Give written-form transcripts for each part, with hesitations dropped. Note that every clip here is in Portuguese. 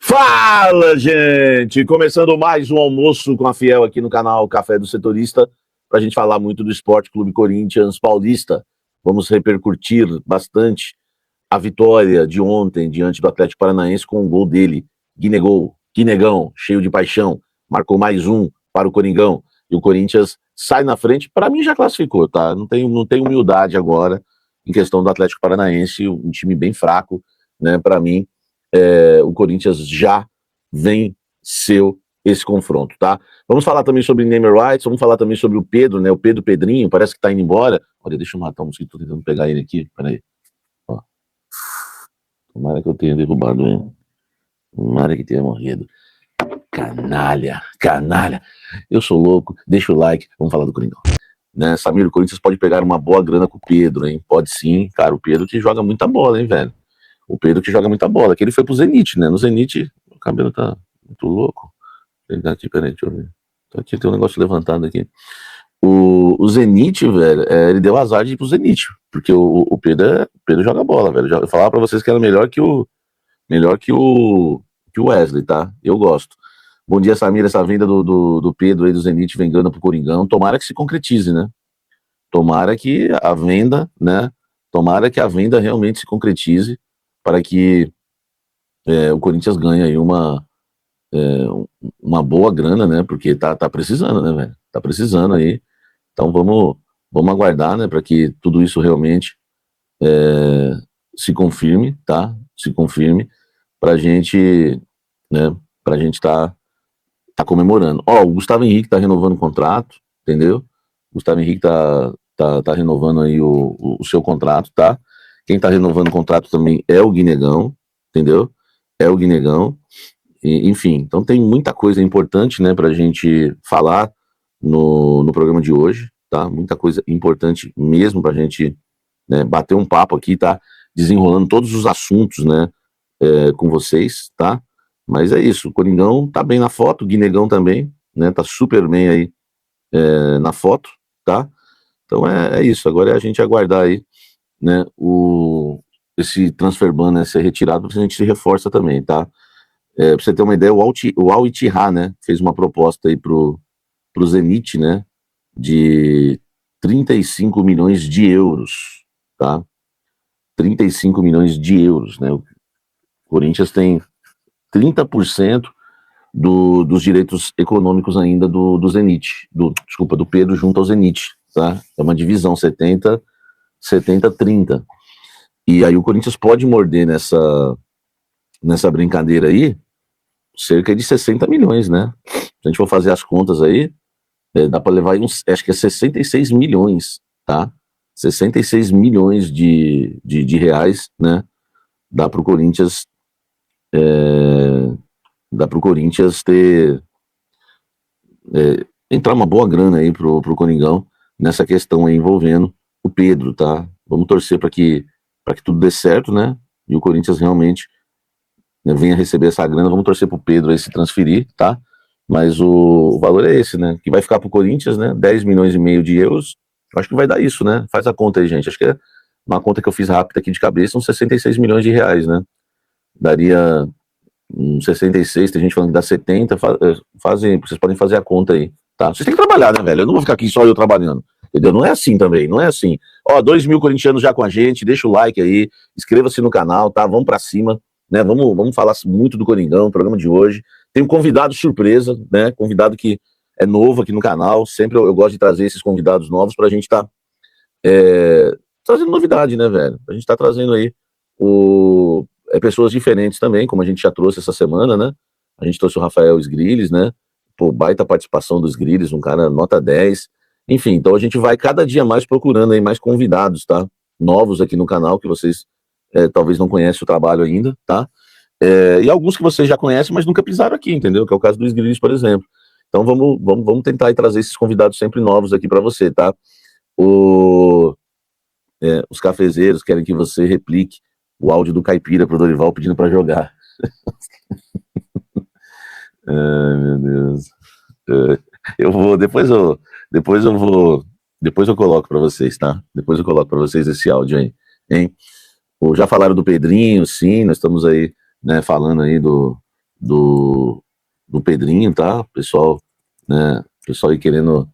Fala, gente! Começando mais um almoço com a Fiel aqui no canal Café do Setorista, para a gente falar muito do Esporte Clube Corinthians Paulista. Vamos repercutir bastante a vitória de ontem diante do Atlético Paranaense com o gol dele, Guinegol, Guinegão, cheio de paixão, marcou mais um para o Coringão, e o Corinthians sai na frente. Para mim já classificou, tá? Não tem humildade agora em questão do Atlético Paranaense, um time bem fraco, né? Para mim, o Corinthians já venceu esse confronto, tá? Vamos falar também sobre Neymer Rights, vamos falar também sobre o Pedro, né? O Pedro Pedrinho, parece que tá indo embora. Olha, deixa eu matar um mosquito, tô tentando pegar ele aqui, peraí. Ó. Tomara que eu tenha derrubado ele. Tomara que tenha morrido. Canalha, canalha. Eu sou louco, deixa o like, vamos falar do Coringão. Né, Samir, o Corinthians pode pegar uma boa grana com o Pedro, hein? Pode sim, cara, o Pedro que joga muita bola, hein, velho? O Pedro que joga muita bola, que ele foi pro Zenit, né? No Zenit, o cabelo tá muito louco. Ele tá aqui, peraí, deixa eu ver. Tá aqui, tem um negócio levantado aqui. O Zenit, velho, ele deu azar de ir pro Zenit, porque o Pedro joga bola, velho. Eu falava pra vocês que era melhor que o Wesley, tá? Eu gosto. Bom dia, Samir, essa venda do Pedro aí do Zenit vengando pro Coringão, tomara que se concretize, né? Tomara que a venda, né? Tomara que a venda realmente se concretize, para que o Corinthians ganhe aí uma boa grana, né? Porque tá precisando, né, velho? Tá precisando aí. Então vamos aguardar, né? Para que tudo isso realmente se confirme, tá? Se confirme pra gente, né? Pra gente tá comemorando. Ó, o Gustavo Henrique tá renovando o contrato, entendeu? O Gustavo Henrique tá renovando aí o seu contrato, tá? Quem tá renovando o contrato também é o Guinegão, entendeu? É o Guinegão. Enfim, então tem muita coisa importante, né, pra gente falar no programa de hoje, tá? Muita coisa importante mesmo pra gente, né, bater um papo aqui, tá? Desenrolando todos os assuntos, né, com vocês, tá? Mas é isso, o Coringão tá bem na foto, o Guinegão também, né? Tá super bem aí na foto, tá? Então é isso, agora é a gente aguardar aí, né, esse transfer ban, né, ser retirado, a gente se reforça também, tá? Pra você ter uma ideia, o Al Ittihad, né, fez uma proposta aí pro Zenit, né, de 35 milhões de euros, tá? 35 milhões de euros, né? O Corinthians tem 30% dos direitos econômicos ainda do Zenit, do Pedro junto ao Zenit, tá? É uma divisão 70-30. E aí o Corinthians pode morder nessa brincadeira aí cerca de 60 milhões, né? Se a gente for fazer as contas aí, dá para levar uns, acho que é 66 milhões, tá? 66 milhões de reais, né? Dá para o Corinthians ter entrar uma boa grana aí pro Coringão nessa questão aí envolvendo o Pedro, tá? Vamos torcer para que tudo dê certo, né? E o Corinthians realmente, né, venha receber essa grana. Vamos torcer pro Pedro aí se transferir, tá? Mas o valor é esse, né? Que vai ficar pro Corinthians, né? 10 milhões e meio de euros. Acho que vai dar isso, né? Faz a conta aí, gente. Acho que é uma conta que eu fiz rápida aqui de cabeça, uns 66 milhões de reais, né? Daria uns 66, tem gente falando que dá 70, vocês podem fazer a conta aí, tá? Vocês têm que trabalhar, né, velho? Eu não vou ficar aqui só eu trabalhando, entendeu? Não é assim também, não é assim. Ó, 2.000 corintianos já com a gente, deixa o like aí, inscreva-se no canal, tá? Vamos pra cima, né? Vamos falar muito do Coringão no programa de hoje. Tem um convidado surpresa, né? Convidado que é novo aqui no canal, sempre eu gosto de trazer esses convidados novos pra gente tá trazendo novidade, né, velho? A gente tá trazendo aí pessoas diferentes também, como a gente já trouxe essa semana, né? A gente trouxe o Rafael Sgrilles, né? Pô, baita participação dos Sgrilles, um cara nota 10. Enfim, então a gente vai cada dia mais procurando aí mais convidados, tá? Novos aqui no canal, que vocês talvez não conhecem o trabalho ainda, tá? E alguns que vocês já conhecem, mas nunca pisaram aqui, entendeu? Que é o caso do Sgrilles, por exemplo. Então vamos tentar aí trazer esses convidados sempre novos aqui para você, tá? Os cafezeiros querem que você replique o áudio do Caipira pro Dorival pedindo para jogar. Ai, meu Deus. Depois eu coloco para vocês, tá? Depois eu coloco para vocês esse áudio aí, hein? Já falaram do Pedrinho, sim, nós estamos aí, né, falando aí do Pedrinho, tá? Pessoal, né? Pessoal aí querendo,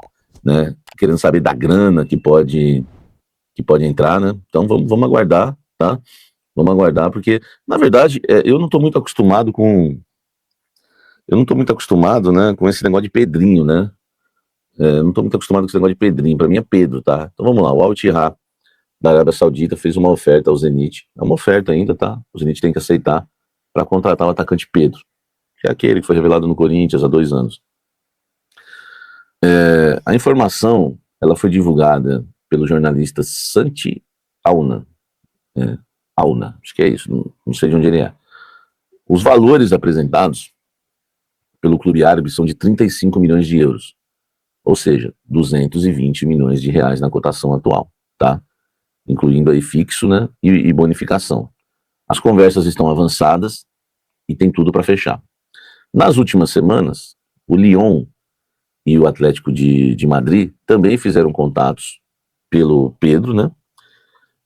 né? Querendo saber da grana que pode entrar, né? Então vamos aguardar, tá? Vamos aguardar, porque, na verdade, eu não tô muito acostumado né, com esse negócio de Pedrinho, né? Não tô muito acostumado com esse negócio de Pedrinho. Pra mim é Pedro, tá? Então vamos lá, o Al Ittihad da Arábia Saudita fez uma oferta ao Zenit. É uma oferta ainda, tá? O Zenit tem que aceitar para contratar o atacante Pedro, que é aquele que foi revelado no Corinthians há 2 anos. A informação, ela foi divulgada pelo jornalista Santi Auna. Auna, acho que é isso, não sei de onde ele é. Os valores apresentados pelo clube árabe são de 35 milhões de euros, ou seja, 220 milhões de reais na cotação atual, tá? Incluindo aí fixo, né, e bonificação. As conversas estão avançadas e tem tudo para fechar. Nas últimas semanas, o Lyon e o Atlético de Madrid também fizeram contatos pelo Pedro, né,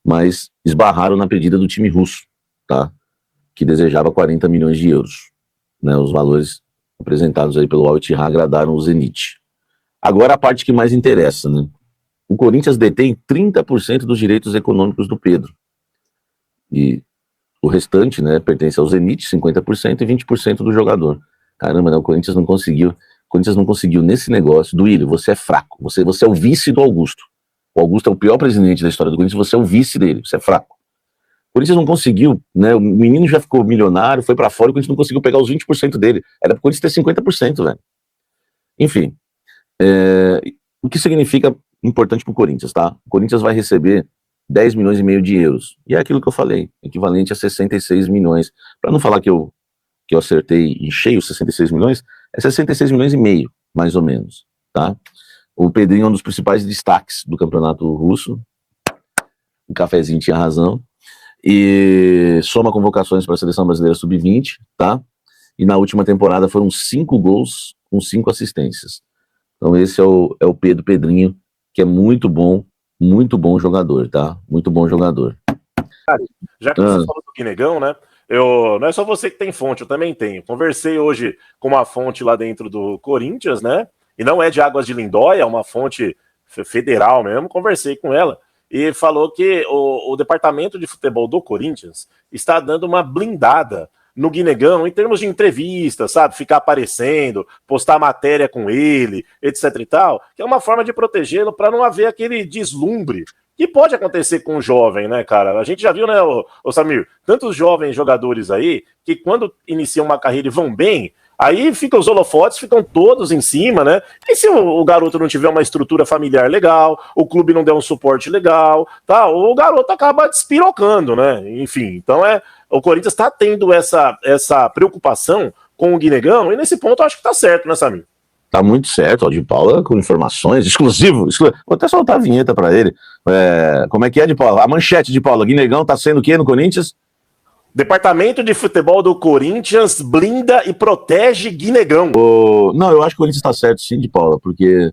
mas esbarraram na pedida do time russo, tá, que desejava 40 milhões de euros. Né, os valores apresentados aí pelo Al Ittihad agradaram o Zenit. Agora a parte que mais interessa, né? O Corinthians detém 30% dos direitos econômicos do Pedro. E o restante, né, pertence ao Zenit, 50%, e 20% do jogador. Caramba, né, o Corinthians não conseguiu nesse negócio. Duílio, você é fraco. Você é o vice do Augusto. O Augusto é o pior presidente da história do Corinthians, você é o vice dele, você é fraco. O Corinthians não conseguiu, né? O menino já ficou milionário, foi pra fora, o Corinthians não conseguiu pegar os 20% dele. Era pro Corinthians ter 50%, velho. Enfim, o que significa importante pro Corinthians, tá? O Corinthians vai receber 10 milhões e meio de euros. E é aquilo que eu falei, equivalente a 66 milhões. Para não falar que eu acertei em cheio 66 milhões, é 66 milhões e meio, mais ou menos, tá? O Pedrinho é um dos principais destaques do campeonato russo. O cafezinho tinha razão. E soma convocações para a seleção brasileira sub-20, tá? E na última temporada foram 5 gols com 5 assistências. Então esse é o Pedrinho, que é muito bom jogador, tá? Muito bom jogador. Já que você falou do Guinegão, né? Não é só você que tem fonte, eu também tenho. Conversei hoje com uma fonte lá dentro do Corinthians, né? E não é de Águas de Lindóia, é uma fonte federal mesmo. Conversei com ela e falou que o departamento de futebol do Corinthians está dando uma blindada no Guinegão em termos de entrevista, sabe? Ficar aparecendo, postar matéria com ele, etc e tal, que é uma forma de protegê-lo para não haver aquele deslumbre que pode acontecer com o jovem, né, cara? A gente já viu, né, o Samir, tantos jovens jogadores aí que quando iniciam uma carreira e vão bem, aí ficam os holofotes, ficam todos em cima, né? E se o garoto não tiver uma estrutura familiar legal, o clube não der um suporte legal, tá? O garoto acaba despirocando, né? Enfim, então o Corinthians está tendo essa preocupação com o Guinegão, e nesse ponto eu acho que tá certo, né, Samir? Tá muito certo, ó, de Paula com informações, exclusivo. Vou até soltar a vinheta para ele. Como é que é, de Paula? A manchete de Paula, Guinegão tá sendo o quê no Corinthians? Departamento de futebol do Corinthians blinda e protege Guinegão. Não, eu acho que o Corinthians tá certo sim, de Paula, porque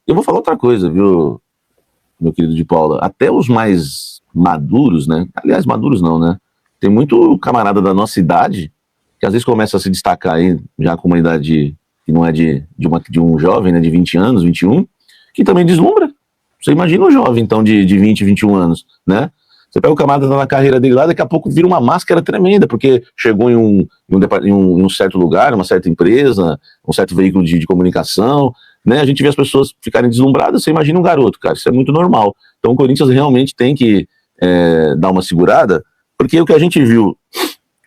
eu vou falar outra coisa, viu, meu querido de Paula? Até os mais maduros, né? Aliás, maduros não, né? Tem muito camarada da nossa idade que às vezes começa a se destacar aí, já com uma idade que não é de um jovem, né, de 20 anos, 21, que também deslumbra. Você imagina um jovem, então, de 20, 21 anos, né? Você pega o camarada na carreira dele lá, daqui a pouco vira uma máscara tremenda, porque chegou em um certo lugar, uma certa empresa, um certo veículo de comunicação, né? A gente vê as pessoas ficarem deslumbradas, você imagina um garoto, cara, isso é muito normal. Então o Corinthians realmente tem que dar uma segurada, porque o que a gente viu,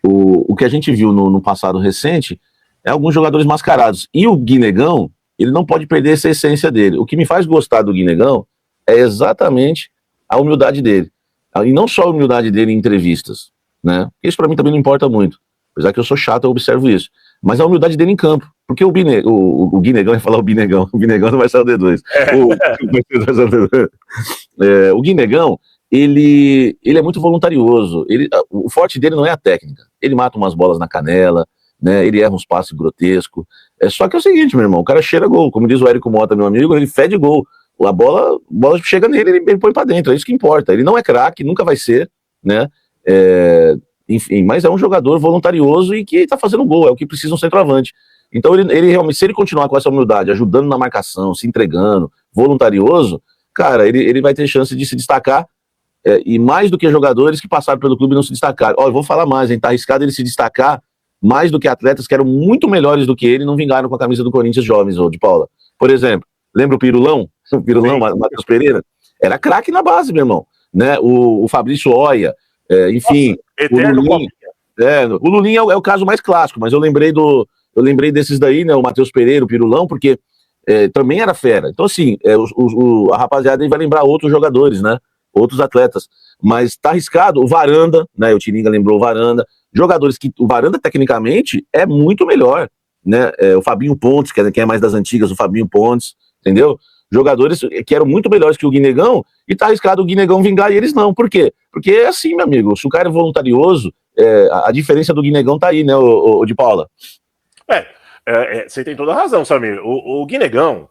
o que a gente viu no passado recente é alguns jogadores mascarados. E o Guinegão, ele não pode perder essa essência dele. O que me faz gostar do Guinegão é exatamente a humildade dele. E não só a humildade dele em entrevistas, né? Isso para mim também não importa muito. Apesar que eu sou chato, eu observo isso. Mas a humildade dele em campo. Porque o Guinegão, ia falar o Binegão não vai sair o D2. O Guinegão, ele é muito voluntarioso. O forte dele não é a técnica. Ele mata umas bolas na canela, né? Ele erra uns passes grotescos. Só que é o seguinte, meu irmão, o cara cheira gol. Como diz o Érico Mota, meu amigo, ele fede gol. A bola chega nele, ele põe pra dentro, é isso que importa. Ele não é craque, nunca vai ser, né? enfim, mas é um jogador voluntarioso e que tá fazendo gol, é o que precisa um centroavante. Então ele realmente, se ele continuar com essa humildade, ajudando na marcação, se entregando, voluntarioso, cara, ele vai ter chance de se destacar, e mais do que jogadores que passaram pelo clube e não se destacaram. Ó, eu vou falar mais, hein, tá arriscado ele se destacar mais do que atletas que eram muito melhores do que ele e não vingaram com a camisa do Corinthians jovens, ou de Paula. Por exemplo, lembra o Pirulão? O Pirulão, Matheus Pereira? Era craque na base, meu irmão. Né? O Fabrício Oia, enfim. Nossa, o Lulinha é o caso mais clássico, mas eu lembrei desses daí, né? O Matheus Pereira, o Pirulão, porque também era fera. Então, assim, a rapaziada aí vai lembrar outros jogadores, né? Outros atletas. Mas tá arriscado. O Varanda, né? O Tiringa lembrou o Varanda. Jogadores que o Varanda, tecnicamente, é muito melhor, né? O Fabinho Pontes, que é mais das antigas, o Fabinho Pontes, entendeu? Jogadores que eram muito melhores que o Guinegão, e tá arriscado o Guinegão vingar e eles não. Por quê? Porque é assim, meu amigo, se o cara é voluntarioso, a diferença do Guinegão tá aí, né, o de Paula? Você tem toda a razão, Samir. O Guinegão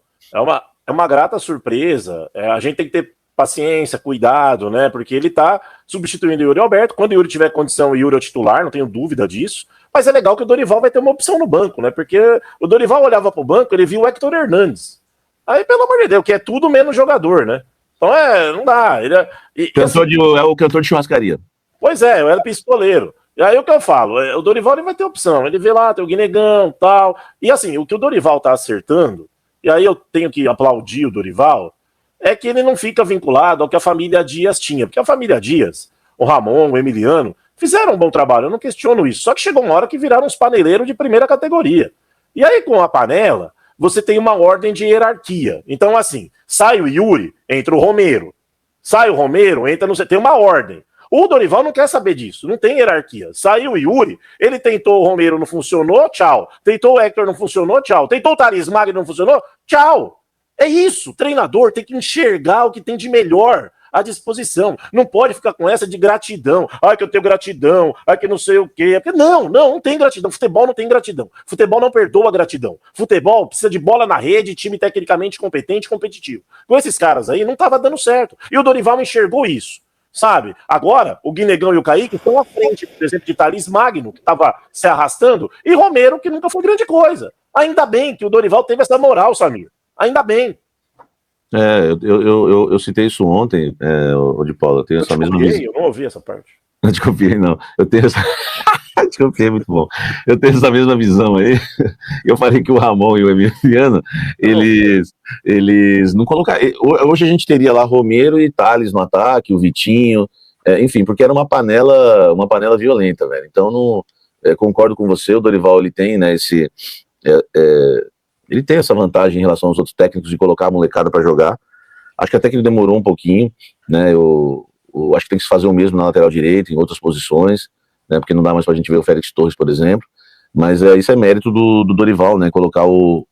é uma grata surpresa. A gente tem que ter paciência, cuidado, né? Porque ele tá substituindo o Yuri Alberto. Quando o Yuri tiver condição, o Yuri é o titular, não tenho dúvida disso. Mas é legal que o Dorival vai ter uma opção no banco, né? Porque o Dorival olhava pro banco, ele viu o Hector Hernandes. Aí, pelo amor de Deus, que é tudo menos jogador, né? Então não dá. É o cantor de churrascaria. Pois é, eu era pistoleiro. E aí o que eu falo? O Dorival ele vai ter opção. Ele vê lá, tem o Guinegão e tal. E assim, o que o Dorival tá acertando, e aí eu tenho que aplaudir o Dorival, é que ele não fica vinculado ao que a família Dias tinha. Porque a família Dias, o Ramon, o Emiliano, fizeram um bom trabalho, eu não questiono isso. Só que chegou uma hora que viraram uns paneleiros de primeira categoria. E aí com a panela, você tem uma ordem de hierarquia. Então assim, sai o Yuri, entra o Romero. Sai o Romero, entra no... Tem uma ordem. O Dorival não quer saber disso, não tem hierarquia. Saiu o Yuri, ele tentou o Romero, não funcionou, tchau. Tentou o Hector, não funcionou, tchau. Tentou o Thales Magno, não funcionou, tchau. É isso, o treinador tem que enxergar o que tem de melhor à disposição. Não pode ficar com essa de gratidão. Ai, que eu tenho gratidão, ai, que não sei o quê. Não tem gratidão. Futebol não tem gratidão. Futebol não perdoa gratidão. Futebol precisa de bola na rede, time tecnicamente competente e competitivo. Com esses caras aí, não estava dando certo. E o Dorival enxergou isso. Sabe? Agora, o Guinegão e o Kaique estão à frente, por exemplo, de Thales Magno, que estava se arrastando, e Romero, que nunca foi grande coisa. Ainda bem que o Dorival teve essa moral, Samir. Ainda bem. Eu citei isso ontem, o de Paula. Eu tenho essa mesma visão. Eu não ouvi essa parte. Não te copiei, não. Eu tenho essa. Te copiei, muito bom. Eu tenho essa mesma visão aí. Eu falei que o Ramon e o Emiliano, eles não colocaram. Hoje a gente teria lá Romero e Thales no ataque, o Vitinho, enfim, porque era uma panela violenta, velho. Então, não, concordo com você, o Dorival ele tem, né, ele tem essa vantagem em relação aos outros técnicos de colocar a molecada para jogar. Acho que até que ele demorou um pouquinho, né? Eu acho que tem que se fazer o mesmo na lateral direita, em outras posições, né? Porque não dá mais pra gente ver o Félix Torres, por exemplo. Mas isso é mérito do Dorival, né? Colocar o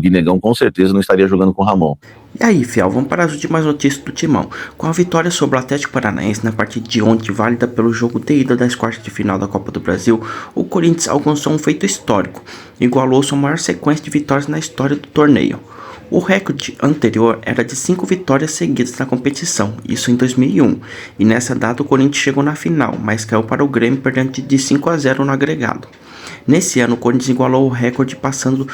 Guinegão, com certeza não estaria jogando com o Ramon. E aí, fiel, vamos para as últimas notícias do Timão. Com a vitória sobre o Atlético Paranaense na partida de ontem, válida pelo jogo de ida das quartas de final da Copa do Brasil, o Corinthians alcançou um feito histórico, igualou sua maior sequência de vitórias na história do torneio. O recorde anterior era de 5 vitórias seguidas na competição, isso em 2001, e nessa data o Corinthians chegou na final, mas caiu para o Grêmio perdendo de 5-0 no agregado. Nesse ano o Corinthians igualou o recorde passando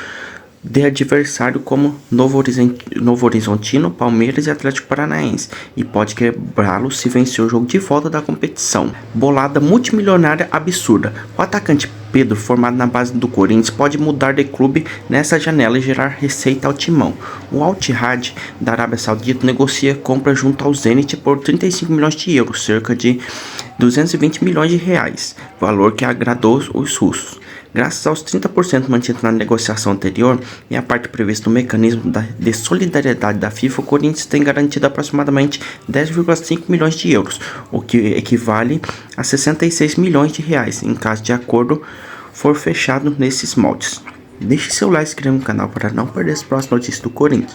de adversário como Novo Horizontino, Palmeiras e Atlético Paranaense, e pode quebrá-lo se vencer o jogo de volta da competição. Bolada multimilionária absurda. O atacante Pedro, formado na base do Corinthians, pode mudar de clube nessa janela e gerar receita ao Timão. O Al Ittihad da Arábia Saudita negocia compra junto ao Zenit por 35 milhões de euros, cerca de 220 milhões de reais, valor que agradou os russos. Graças aos 30% mantidos na negociação anterior e a parte prevista no mecanismo de solidariedade da FIFA, o Corinthians tem garantido aproximadamente 10,5 milhões de euros, o que equivale a 66 milhões de reais, em caso de acordo for fechado nesses moldes. Deixe seu like e se inscreva no canal para não perder as próximas notícias do Corinthians.